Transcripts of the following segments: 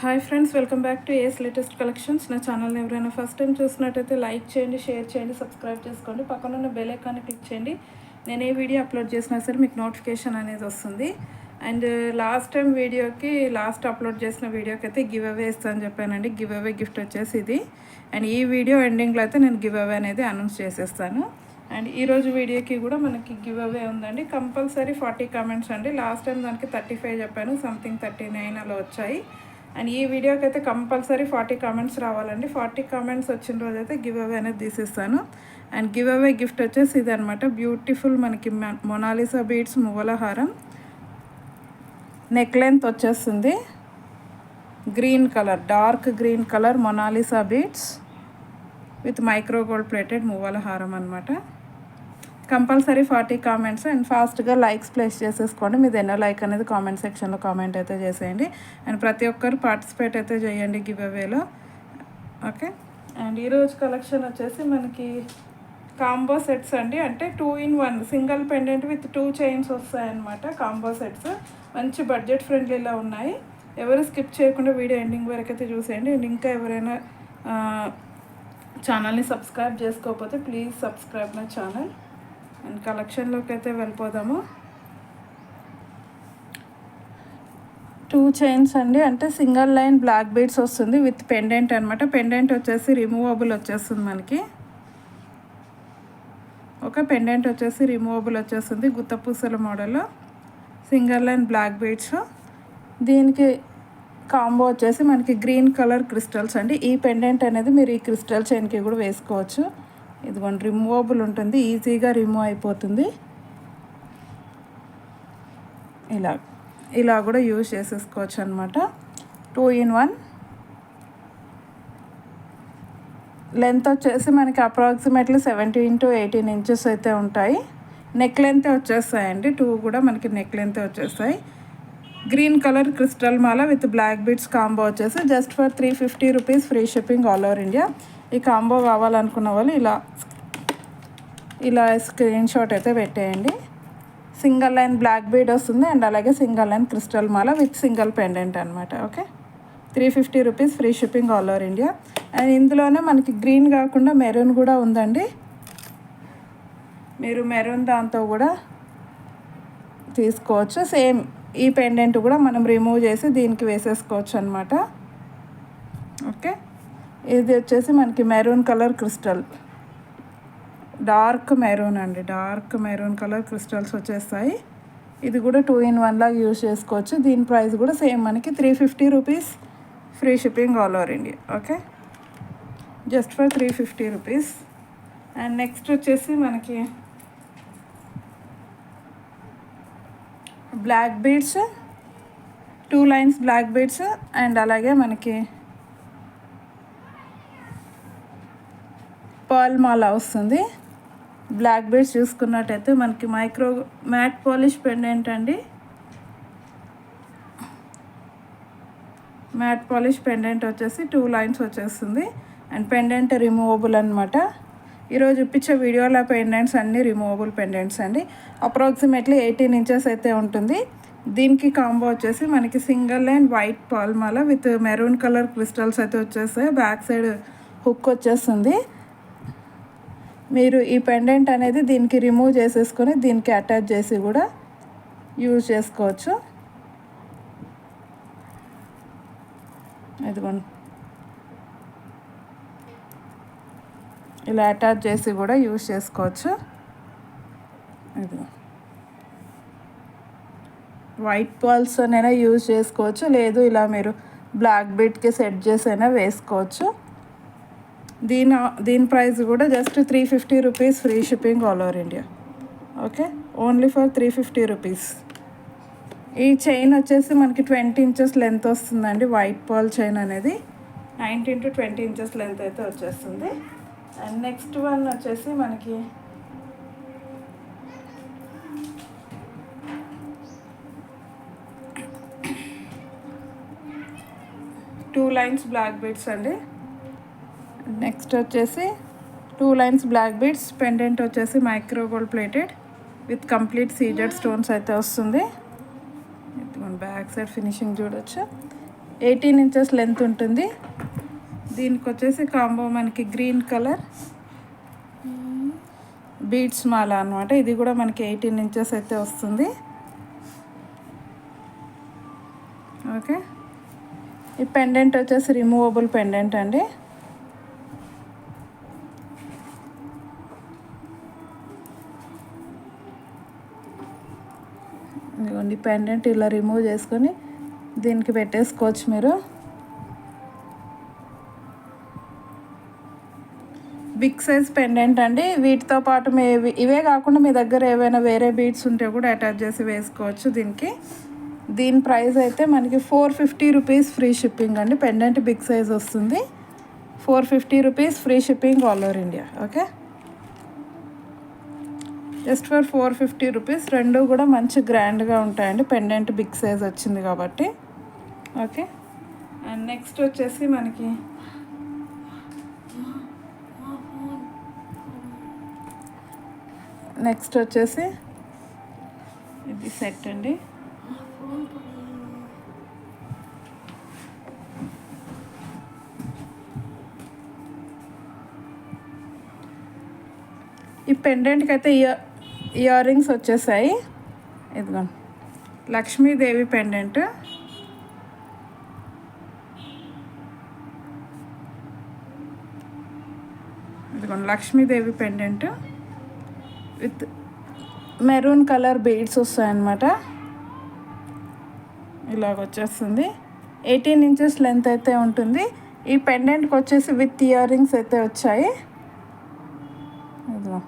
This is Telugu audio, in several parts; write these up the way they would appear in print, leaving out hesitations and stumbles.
Hi friends, welcome back to ace latest collections. నా ఛానల్ని ఎవరైనా ఫస్ట్ టైం చూసినట్టయితే లైక్ చేయండి, షేర్ చేయండి, సబ్స్క్రైబ్ చేసుకోండి. పక్కన ఉన్న బెల్ ఐకాన్ని క్లిక్ చేయండి. నేను ఏ వీడియో అప్లోడ్ చేసినా సరే మీకు నోటిఫికేషన్ అనేది వస్తుంది. అండ్ లాస్ట్ అప్లోడ్ చేసిన వీడియోకి అయితే గివ్ అవే ఇస్తాను చెప్పానండి. గివ్ అవే గిఫ్ట్ వచ్చేసి ఇది. అండ్ ఈ వీడియో ఎండింగ్లో అయితే నేను గివ్ అవే అనేది అనౌన్స్ చేసేస్తాను. అండ్ ఈరోజు వీడియోకి కూడా మనకి గివ్ అవే ఉందండి. కంపల్సరీ 40 కామెంట్స్ అండి. లాస్ట్ టైం దానికి 35 చెప్పాను, సంథింగ్ 39 అలా వచ్చాయి. అండ్ ఈ వీడియోకి అయితే కంపల్సరీ 40 కామెంట్స్ రావాలండి. 40 కామెంట్స్ వచ్చిన రోజు అయితే గివ్ అవే అనేది తీసిస్తాను. అండ్ గివ్ అవే గిఫ్ట్ వచ్చేసి ఇది అనమాట. బ్యూటిఫుల్ మనకి మొనాలిసా బీడ్స్ మువ్వల హారం, నెక్ లెంత్ వచ్చేస్తుంది green colour, dark green colour Mona Lisa beads with micro gold plated మువ్వల హారం అనమాట. Compulsory 40 comments. అండ్ ఫాస్ట్గా లైక్స్ ప్లేస్ చేసేసుకోండి. మీది ఎన్నో లైక్ అనేది కామెంట్ సెక్షన్లో కామెంట్ అయితే చేసేయండి. అండ్ ప్రతి ఒక్కరు పార్టిసిపేట్ అయితే చేయండి గివ్ అవేలో. ఓకే. అండ్ ఈరోజు కలెక్షన్ వచ్చేసి మనకి కాంబో సెట్స్ అండి. అంటే 2 in 1 single pendant with 2 chains వస్తాయన్నమాట. కాంబో సెట్స్ మంచి బడ్జెట్ ఫ్రెండ్లీలో ఉన్నాయి. ఎవరు స్కిప్ చేయకుండా వీడియో ఎండింగ్ వరకు అయితే చూసేయండి. అండ్ ఇంకా ఎవరైనా ఛానల్ని సబ్స్క్రైబ్ చేసుకోకపోతే please subscribe my channel. And కలెక్షన్లోకి అయితే వెళ్ళిపోదాము. 2 చైన్స్ అండి. అంటే సింగిల్ లైన్ బ్లాక్ బీడ్స్ వస్తుంది విత్ పెండెంట్ అనమాట. పెండెంట్ వచ్చేసి రిమూవబుల్ వచ్చేస్తుంది మనకి. ఒక పెండెంట్ వచ్చేసి రిమూవబుల్ వచ్చేస్తుంది గుత్తపూసల మోడల్లో సింగిల్ లైన్ బ్లాక్ బీడ్స్. దీనికి కాంబో వచ్చేసి మనకి గ్రీన్ కలర్ క్రిస్టల్స్ అండి. ఈ పెండెంట్ అనేది మీరు ఈ క్రిస్టల్ చైన్కి కూడా వేసుకోవచ్చు. ఇదిగోండి, రిమూవబుల్ ఉంటుంది, ఈజీగా రిమూవ్ అయిపోతుంది. ఇలా కూడా యూజ్ చేసేసుకోవచ్చు అనమాట. 2 in 1. లెంత్ వచ్చేసి మనకి అప్రాక్సిమేట్లీ 17 to 18 inches అయితే ఉంటాయి. నెక్ లెంత్ వచ్చేస్తాయండి. 2 కూడా మనకి నెక్ లెంత్ వచ్చేస్తాయి. గ్రీన్ కలర్ క్రిస్టల్ మాల విత్ బ్లాక్ బీడ్స్ కాంబో వచ్చేసి just for 350 rupees, free shipping all over India. ఈ కాంబో కావాలనుకున్న వాళ్ళు ఇలా స్క్రీన్ షాట్ అయితే పెట్టేయండి. సింగిల్ లైన్ బ్లాక్ బీడ్ వస్తుంది అండ్ అలాగే సింగిల్ లైన్ క్రిస్టల్ మాల విత్ సింగిల్ పెండెంట్ అనమాట. Okay. 350 rupees, free shipping all over India. And ఇందులోనే మనకి గ్రీన్ కాకుండా మెరూన్ కూడా ఉందండి. మీరు మెరూన్ దాంతో కూడా తీసుకోవచ్చు. సేమ్ ఈ పెండెంట్ కూడా మనం రిమూవ్ చేసి దీనికి వేసేసుకోవచ్చు అనమాట. ఓకే. ఇది వచ్చేసి మనకి maroon colour crystal, dark maroon అండి. డార్క్ మెరూన్ కలర్ క్రిస్టల్స్ వచ్చేస్తాయి. ఇది కూడా 2 in 1 లాగా యూజ్ చేసుకోవచ్చు. దీని ప్రైస్ కూడా సేమ్ మనకి 350 rupees, free shipping all over India. Okay. Just for 350 rupees. And next వచ్చేసి మనకి black beads, 2 lines black beads and అలాగే మనకి పర్ల్ మాల వస్తుంది. బ్లాక్ బీడ్స్ చూసుకున్నట్టయితే మనకి మైక్రో మ్యాట్ పాలిష్ పెండెంట్ అండి. మ్యాట్ పాలిష్ పెండెంట్ వచ్చేసి 2 lines వచ్చేస్తుంది. అండ్ పెండెంట్ రిమూవబుల్ అనమాట. ఈరోజు ఇప్పించే వీడియోలో పెండెంట్స్ అన్నీ రిమూవబుల్ పెండెంట్స్ అండి. అప్రాక్సిమేట్లీ 18 inches అయితే ఉంటుంది. దీనికి కాంబో వచ్చేసి మనకి single line white pearl Mala with maroon colour crystals అయితే వచ్చేస్తాయి. బ్యాక్ సైడ్ హుక్ వచ్చేస్తుంది. మీరు ఈ పెండెంట్ అనేది దీనికి రిమూవ్ చేసేసుకొని దీనికి అటాచ్ చేసి కూడా యూజ్ చేసుకోవచ్చు. ఇదిగోండి, ఇలా అటాచ్ చేసి కూడా యూజ్ చేసుకోవచ్చు. ఇది వైట్ పర్ల్స్ అయినా యూజ్ చేసుకోవచ్చు, లేదు ఇలా మీరు బ్లాక్ బీడ్కి సెట్ చేసి అయినా వేసుకోవచ్చు. దీని ప్రైస్ కూడా just 350 rupees, free shipping all over India. Okay. Only for 350 rupees. ఈ చైన్ వచ్చేసి మనకి 20 inches లెంత్ వస్తుందండి. వైట్ పర్ల్ చైన్ అనేది 19 to 20 inches లెంత్ అయితే వచ్చేస్తుంది. అండ్ నెక్స్ట్ వన్ వచ్చేసి మనకి టూ లైన్స్ బ్లాక్ బీడ్స్ అండి. నెక్స్ట్ వచ్చేసి 2 lines బ్లాక్ బీడ్స్, పెండెంట్ వచ్చేసి micro gold plated with complete seeded stones అయితే వస్తుంది. బ్యాక్ సైడ్ ఫినిషింగ్ చూడొచ్చు. 18 ఇంచెస్ లెంత్ ఉంటుంది. దీనికి వచ్చేసి కాంబో మనకి గ్రీన్ కలర్ బీడ్స్ మాల అనమాట. ఇది కూడా మనకి 18 ఇంచెస్ అయితే వస్తుంది. ఓకే, ఈ పెండెంట్ వచ్చేసి రిమూవబుల్ పెండెంట్ అండి. ఇదిగోండి పెండెంట్ ఇలా రిమూవ్ చేసుకొని దీనికి పెట్టేసుకోవచ్చు మీరు. బిగ్ సైజ్ పెండెంట్ అండి. వీటితో పాటు ఇవే కాకుండా మీ దగ్గర ఏవైనా వేరే బీడ్స్ ఉంటే కూడా అటాచ్ చేసి వేసుకోవచ్చు దీనికి. దీని ప్రైస్ అయితే మనకి 450 రూపీస్ ఫ్రీ షిప్పింగ్ అండి. పెండెంట్ బిగ్ సైజ్ వస్తుంది. 450 rupees free shipping all over India. Okay, just for 450 rupees. రెండు కూడా మంచి గ్రాండ్గా ఉంటాయండి. పెండెంట్ బిగ్ సైజ్ వచ్చింది కాబట్టి. ఓకే, అండ్ నెక్స్ట్ వచ్చేసి మనకి ఇది సెట్ అండి. ఈ పెండెంట్కి అయితే ఇయర్ రింగ్స్ వచ్చేసాయి. ఇదిగోండి లక్ష్మీదేవి పెండెంట్. ఇదిగోండి Lakshmidevi pendant with maroon colour beads వస్తాయన్నమాట. ఇలాగ వచ్చేస్తుంది. 18 ఇంచెస్ లెంత్ అయితే ఉంటుంది. ఈ పెండెంట్కి వచ్చేసి విత్ ఇయర్ రింగ్స్ అయితే వచ్చాయి. ఇదిగో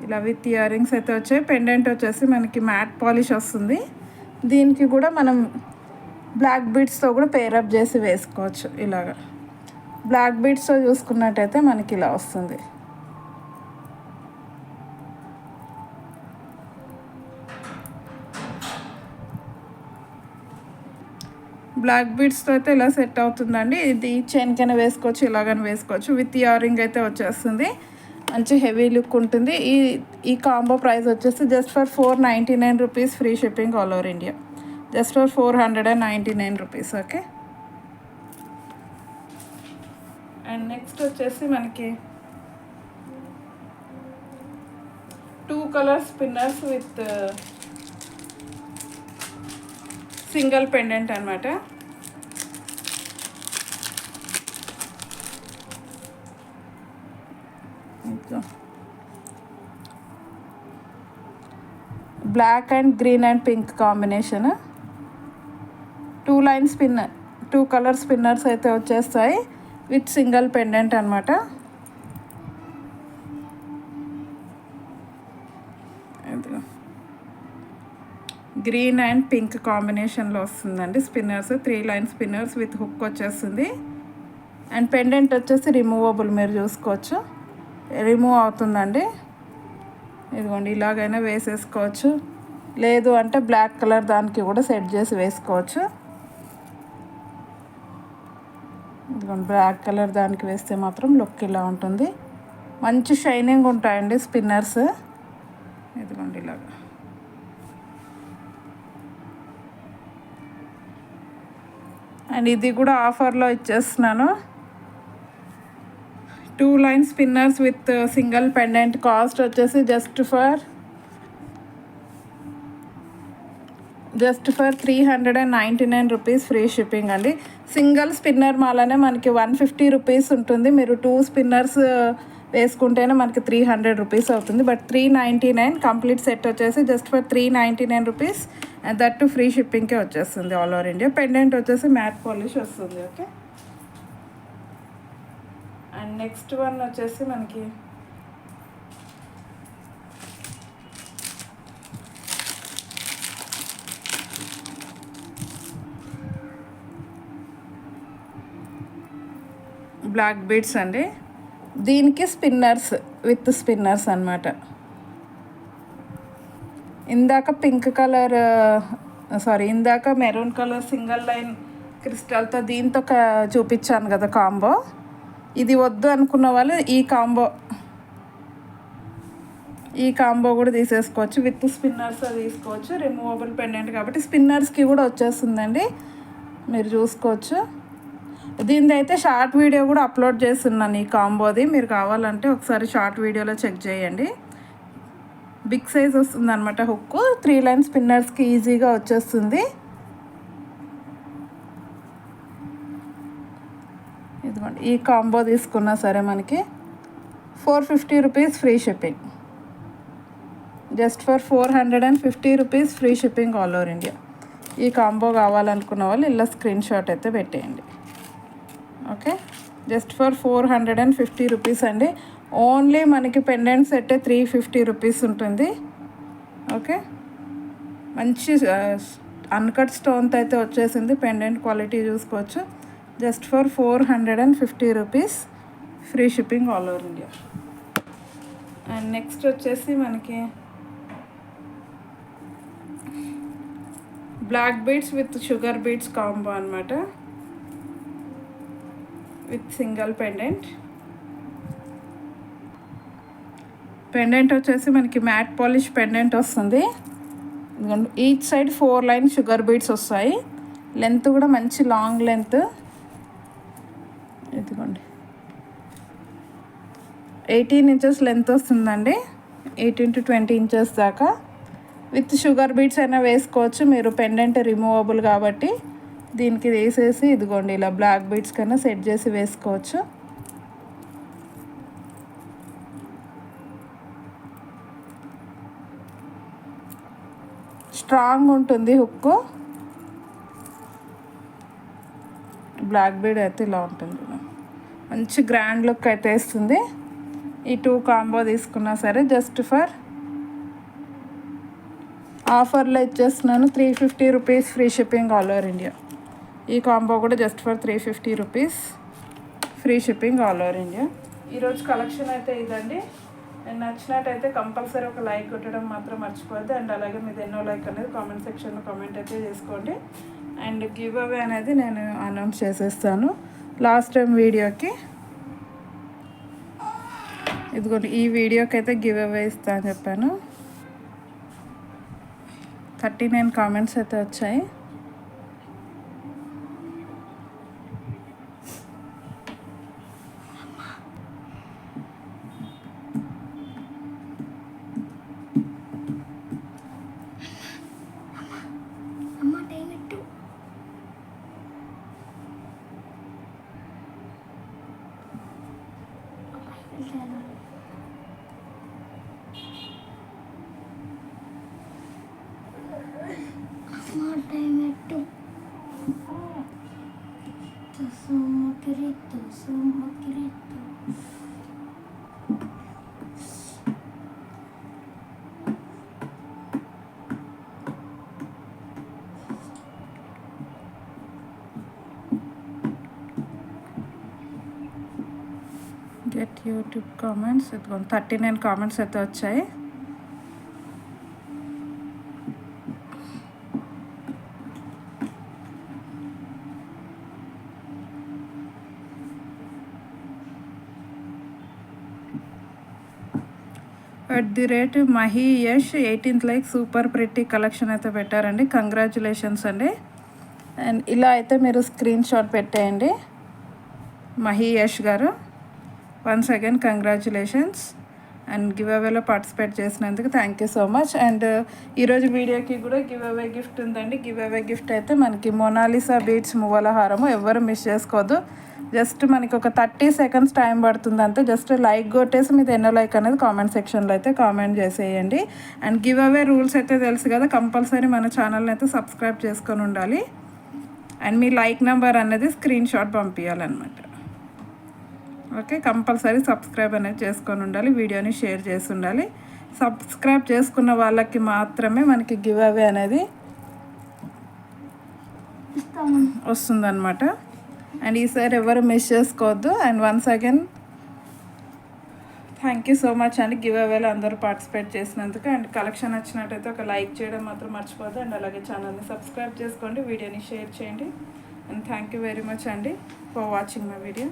ఇలా విత్ ఇయర్ రింగ్స్ అయితే వచ్చాయి. పెండెంట్ వచ్చేసి మనకి మ్యాట్ పాలిష్ వస్తుంది. దీనికి కూడా మనం బ్లాక్ బీడ్స్తో కూడా పేరప్ చేసి వేసుకోవచ్చు. ఇలాగా బ్లాక్ బీడ్స్తో చూసుకున్నట్టయితే మనకి ఇలా వస్తుంది. బ్లాక్ బీడ్స్తో అయితే ఇలా సెట్ అవుతుందండి. ఇది చైన్కైనా వేసుకోవచ్చు, ఇలాగైనా వేసుకోవచ్చు. విత్ ఇయర్ రింగ్ అయితే వచ్చేస్తుంది. మంచి హెవీ లుక్ ఉంటుంది. ఈ కాంబో ప్రైస్ వచ్చేసి just for 499 rupees free shipping all over India. Just for 499 rupees. Okay, and next వచ్చేసి మనకి 2 colour spinners with single pendant అనమాట. Black and green and pink combination. 2 line spinner, 2 colour spinners అయితే వచ్చేస్తాయి విత్ సింగిల్ పెండెంట్ అనమాట. గ్రీన్ అండ్ పింక్ కాంబినేషన్లో వస్తుందండి spinners. 3 line spinners with hook వచ్చేస్తుంది. అండ్ పెండెంట్ వచ్చేసి రిమూవబుల్, మీరు చూసుకోవచ్చు రిమూవ్ అవుతుందండి. ఇదిగోండి ఇలాగైనా వేసేసుకోవచ్చు, లేదు అంటే బ్లాక్ కలర్ దానికి కూడా సెట్ చేసి వేసుకోవచ్చు. ఇదిగోండి బ్లాక్ కలర్ దానికి వేస్తే మాత్రం లుక్ ఇలా ఉంటుంది. మంచి షైనింగ్ ఉంటాయండి స్పిన్నర్స్. ఇదిగోండి ఇలాగా. అండ్ ఇది కూడా ఆఫర్లో ఇచ్చేస్తున్నాను. 2 line spinners with single pendant cost వచ్చేసి just for 399 rupees free shipping అండి. సింగిల్ స్పిన్నర్ మాలనే మనకి 150 రూపీస్ ఉంటుంది. మీరు 2 స్పిన్నర్స్ వేసుకుంటేనే మనకి 300 రూపీస్ అవుతుంది. బట్ 399 కంప్లీట్ సెట్ వచ్చేసి just for 399 rupees. And that to free షిప్పింగ్కే వచ్చేస్తుంది ఆల్ ఓవర్ ఇండియా. పెండెంట్ వచ్చేసి మ్యాట్ పాలిష్ వస్తుంది. ఓకే, అండ్ నెక్స్ట్ వన్ వచ్చేసి మనకి బ్లాక్ బీడ్స్ అండి. దీనికి స్పిన్నర్స్ విత్ స్పిన్నర్స్ అనమాట. ఇందాక ఇందాక మెరూన్ కలర్ సింగిల్ లైన్ క్రిస్టల్తో దీంతో చూపించాను కదా కాంబో. ఇది వద్దు అనుకున్న వాళ్ళు ఈ కాంబో కూడా తీసేసుకోవచ్చు. విత్ స్పిన్నర్స్ తీసుకోవచ్చు. రిమూవబుల్ పెండెంట్ కాబట్టి స్పిన్నర్స్కి కూడా వచ్చేస్తుందండి. మీరు చూసుకోవచ్చు. దీనిది అయితే షార్ట్ వీడియో కూడా అప్లోడ్ చేస్తున్నాను ఈ కాంబోది. మీరు కావాలంటే ఒకసారి షార్ట్ వీడియోలో చెక్ చేయండి. బిగ్ సైజ్ వస్తుంది అనమాట హుక్. 3 లైన్ స్పిన్నర్స్కి ఈజీగా వచ్చేస్తుంది. ఇదిగోండి, ఈ కాంబో తీసుకున్నా సరే మనకి 450 rupees free shipping. Just for 450 rupees free shipping all over India. ఈ కాంబో కావాలనుకున్న వాళ్ళు ఇలా స్క్రీన్ షాట్ అయితే పెట్టేయండి. ఓకే, జస్ట్ ఫర్ 450 రూపీస్ అండి. ఓన్లీ మనకి పెండెంట్ సెట్ 350 రూపీస్ ఉంటుంది. ఓకే, మంచి అన్కట్ స్టోన్తో అయితే వచ్చేసింది. పెండెంట్ క్వాలిటీ చూసుకోవచ్చు. Just for 450 rupees free shipping all over India. And next వచ్చేసి మనకి black beads with sugar beads combo అనమాట, విత్ సింగిల్ పెండెంట్. పెండెంట్ వచ్చేసి మనకి మ్యాట్ పాలిష్ పెండెంట్ వస్తుంది. Each side 4 line sugar beads వస్తాయి. లెంత్ కూడా మంచి లాంగ్ లెంత్. ఇదిగోండి, 18 ఇంచెస్ లెంత్ వస్తుందండి, 18 to 20 ఇంచెస్ దాకా. విత్ షుగర్ బీడ్స్ అయినా వేసుకోవచ్చు మీరు. పెండెంట్ రిమూవబుల్ కాబట్టి దీనికి వేసేసి ఇదిగోండి ఇలా బ్లాక్ బీడ్స్ కన్నా సెట్ చేసి వేసుకోవచ్చు. స్ట్రాంగ్ ఉంటుంది హుక్. బ్లాక్ బీడ్ అయితే ఇలా ఉంటుంది, మంచి గ్రాండ్ లుక్ అయితే ఇస్తుంది. ఈ 2 కాంబో తీసుకున్నా సరే జస్ట్ ఫర్ ఆఫర్లో ఇచ్చేస్తున్నాను 350 rupees free shipping all over India. ఈ కాంబో కూడా just for 350 rupees free shipping all over India. ఈరోజు కలెక్షన్ అయితే ఇదండి. నేను నచ్చినట్టయితే కంపల్సరీ ఒక లైక్ కొట్టడం మాత్రం మర్చిపోద్దు. అండ్ అలాగే మీది ఎన్నో లైక్ అనేది కామెంట్ సెక్షన్లో కామెంట్ అయితే చేసుకోండి. అండ్ గివ్ అవే అనేది నేను అనౌన్స్ చేసేస్తాను లాస్ట్ టైం వీడియోకి. ఇదిగోండి, ఈ వీడియోకి అయితే గివ్ అవే ఇస్తా అని చెప్పాను. 39 కామెంట్స్ అయితే వచ్చాయి. Get YouTube comments. ఇదిగోండి 39 కామెంట్స్ అయితే వచ్చాయి. Mahi Yash 18th like super pretty collection అయితే పెట్టారండి. కంగ్రాచులేషన్స్ అండి. అండ్ ఇలా అయితే మీరు స్క్రీన్ షాట్ పెట్టేయండి. మహి యష్ గారు, once again congratulations. And give అవేలో పార్టిసిపేట్ చేసినందుకు thank you so much. And ఈరోజు వీడియోకి కూడా గివ్ అవే గిఫ్ట్ ఉందండి. గివ్ అవే గిఫ్ట్ అయితే మనకి మొనాలిసా బీడ్స్ మువ్వల హారము. ఎవ్వరు మిస్ చేసుకోవద్దు. జస్ట్ మనకి ఒక 30 seconds టైం పడుతుంది అంతే. జస్ట్ లైక్ కొట్టేసి మీద ఎన్నో లైక్ అనేది కామెంట్ సెక్షన్లో అయితే కామెంట్ చేసేయండి. అండ్ గివ్ అవే రూల్స్ అయితే తెలుసు కదా, కంపల్సరీ మన ఛానల్ని అయితే సబ్స్క్రైబ్ చేసుకొని ఉండాలి. అండ్ మీ లైక్ నెంబర్ అనేది స్క్రీన్ షాట్ పంపించాలన్నమాట. ఓకే, కంపల్సరీ సబ్స్క్రైబ్ అనేది చేసుకొని ఉండాలి. వీడియోని షేర్ చేసి ఉండాలి. సబ్స్క్రైబ్ చేసుకున్న వాళ్ళకి మాత్రమే మనకి గివ్ అవే అనేది వస్తుందన్నమాట. అండ్ ఈసారి ఎవరు మిస్ చేసుకోవద్దు. And once again thank you so much అండి గివ్ అవేలో అందరూ పార్టిసిపేట్ చేసినందుకు. అండ్ కలెక్షన్ వచ్చినట్టయితే ఒక లైక్ చేయడం మాత్రం మర్చిపోద్దు. అండ్ అలాగే ఛానల్ని సబ్స్క్రైబ్ చేసుకోండి, వీడియోని షేర్ చేయండి. And thank you very much అండి ఫర్ వాచింగ్ మై వీడియో.